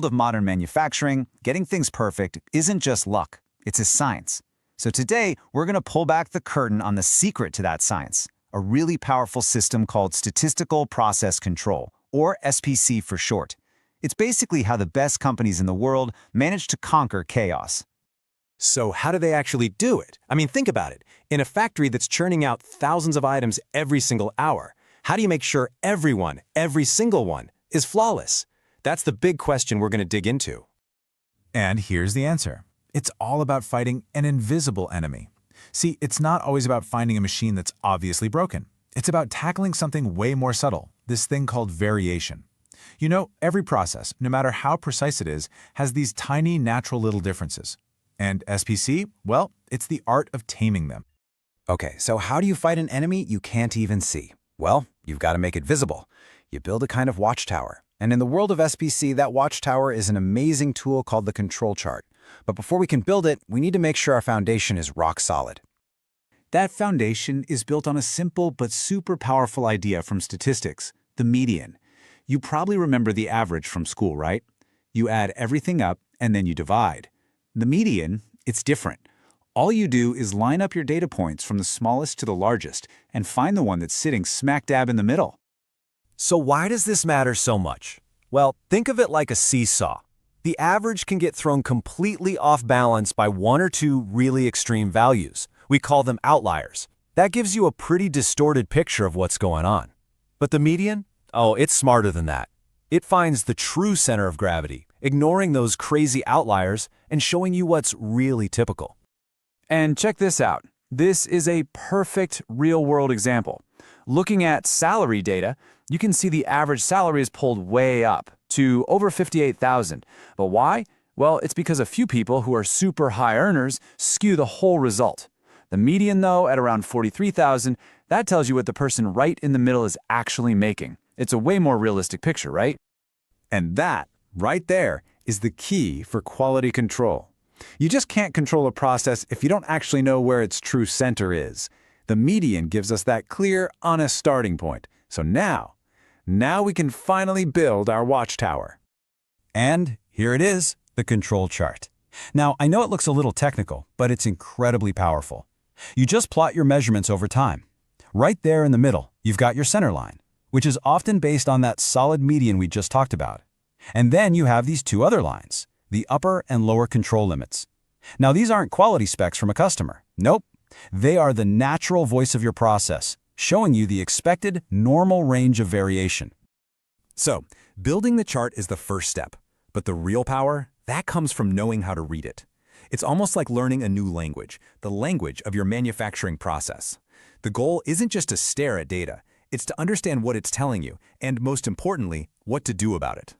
of modern manufacturing, getting things perfect isn't just luck, it's a science. So today, we're going to pull back the curtain on the secret to that science, a really powerful system called Statistical Process Control, or SPC for short. It's basically how the best companies in the world manage to conquer chaos. So how do they actually do it? I mean, think about it. In a factory that's churning out thousands of items every single hour, how do you make sure everyone, every single one, is flawless? That's the big question we're going to dig into. And here's the answer. It's all about fighting an invisible enemy. See, it's not always about finding a machine that's obviously broken. It's about tackling something way more subtle, this thing called variation. You know, every process, no matter how precise it is, has these tiny natural little differences. And SPC, well, it's the art of taming them. Okay, so how do you fight an enemy you can't even see? Well, you've got to make it visible. You build a kind of watchtower. And in the world of SPC, that watchtower is an amazing tool called the Control Chart. But before we can build it, we need to make sure our foundation is rock solid. That foundation is built on a simple but super powerful idea from statistics, the median. You probably remember the average from school, right? You add everything up and then you divide. The median, it's different. All you do is line up your data points from the smallest to the largest and find the one that's sitting smack dab in the middle. So why does this matter so much? Well, think of it like a seesaw. The average can get thrown completely off balance by one or two really extreme values. We call them outliers. That gives you a pretty distorted picture of what's going on. But the median? Oh, it's smarter than that. It finds the true center of gravity, ignoring those crazy outliers and showing you what's really typical. And check this out. This is a perfect real-world example. Looking at salary data, you can see the average salary is pulled way up to over $58,000. But why? Well, it's because a few people who are super high earners skew the whole result. The median, though, at around $43,000, that tells you what the person right in the middle is actually making. It's a way more realistic picture, right? And that, right there, is the key for quality control. You just can't control a process if you don't actually know where its true center is. The median gives us that clear, honest starting point. So now we can finally build our watchtower. And here it is, the control chart. Now, I know it looks a little technical, but it's incredibly powerful. You just plot your measurements over time. Right there in the middle, you've got your center line, which is often based on that solid median we just talked about. And then you have these two other lines, the upper and lower control limits. Now, these aren't quality specs from a customer. Nope. They are the natural voice of your process, showing you the expected normal range of variation. So, building the chart is the first step, but the real power, that comes from knowing how to read it. It's almost like learning a new language, the language of your manufacturing process. The goal isn't just to stare at data, it's to understand what it's telling you, and most importantly, what to do about it.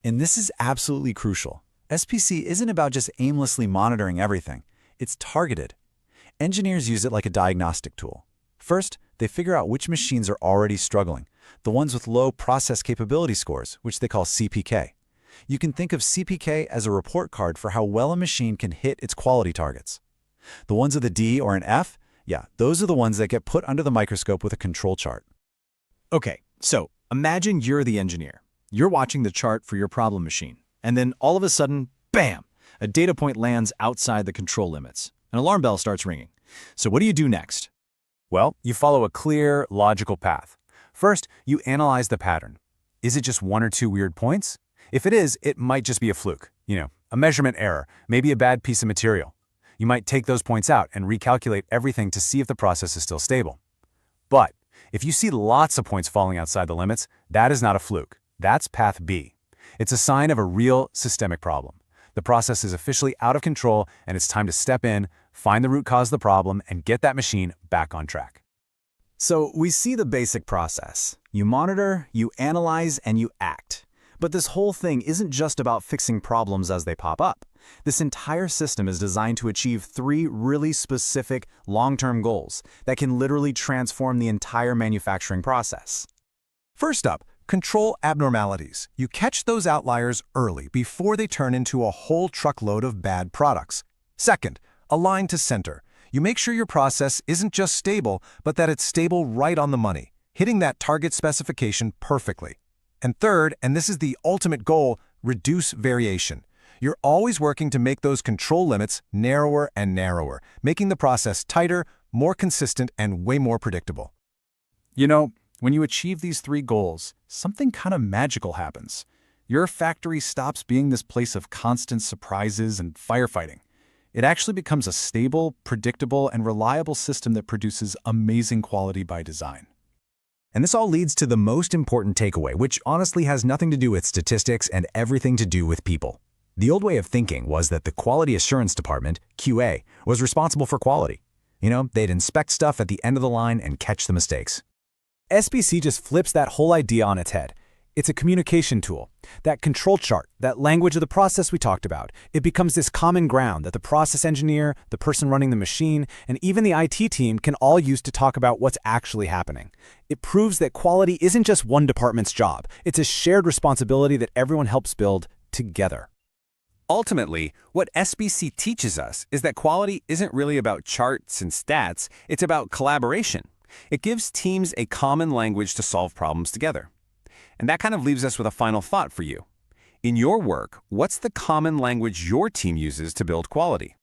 And this is absolutely crucial. SPC isn't about just aimlessly monitoring everything. It's targeted. Engineers use it like a diagnostic tool. First, they figure out which machines are already struggling, the ones with low process capability scores, which they call CPK. You can think of CPK as a report card for how well a machine can hit its quality targets. The ones with a D or an F, yeah, those are the ones that get put under the microscope with a control chart. Okay, so imagine you're the engineer. You're watching the chart for your problem machine, and then all of a sudden, bam, a data point lands outside the control limits. An alarm bell starts ringing. So what do you do next? Well, you follow a clear, logical path. First, you analyze the pattern. Is it just one or two weird points? If it is, it might just be a fluke, a measurement error, maybe a bad piece of material. You might take those points out and recalculate everything to see if the process is still stable. But if you see lots of points falling outside the limits, that is not a fluke. That's path B. It's a sign of a real systemic problem. The process is officially out of control, and it's time to step in, find the root cause of the problem, and get that machine back on track. So we see the basic process. You monitor, you analyze, and you act. But this whole thing isn't just about fixing problems as they pop up. This entire system is designed to achieve three really specific long-term goals that can literally transform the entire manufacturing process. First up, control abnormalities. You catch those outliers early before they turn into a whole truckload of bad products. Second, align to center. You make sure your process isn't just stable, but that it's stable right on the money, hitting that target specification perfectly. And third, and this is the ultimate goal, reduce variation. You're always working to make those control limits narrower and narrower, making the process tighter, more consistent, and way more predictable. You know, when you achieve these 3 goals, something kind of magical happens. Your factory stops being this place of constant surprises and firefighting. It actually becomes a stable, predictable, and reliable system that produces amazing quality by design. And this all leads to the most important takeaway, which honestly has nothing to do with statistics and everything to do with people. The old way of thinking was that the Quality Assurance Department, QA, was responsible for quality. You know, they'd inspect stuff at the end of the line and catch the mistakes. SPC just flips that whole idea on its head. It's a communication tool. That control chart, that language of the process we talked about, it becomes this common ground that the process engineer, the person running the machine, and even the IT team can all use to talk about what's actually happening. It proves that quality isn't just one department's job. It's a shared responsibility that everyone helps build together. Ultimately, what SPC teaches us is that quality isn't really about charts and stats, it's about collaboration. It gives teams a common language to solve problems together. And that kind of leaves us with a final thought for you. In your work, what's the common language your team uses to build quality?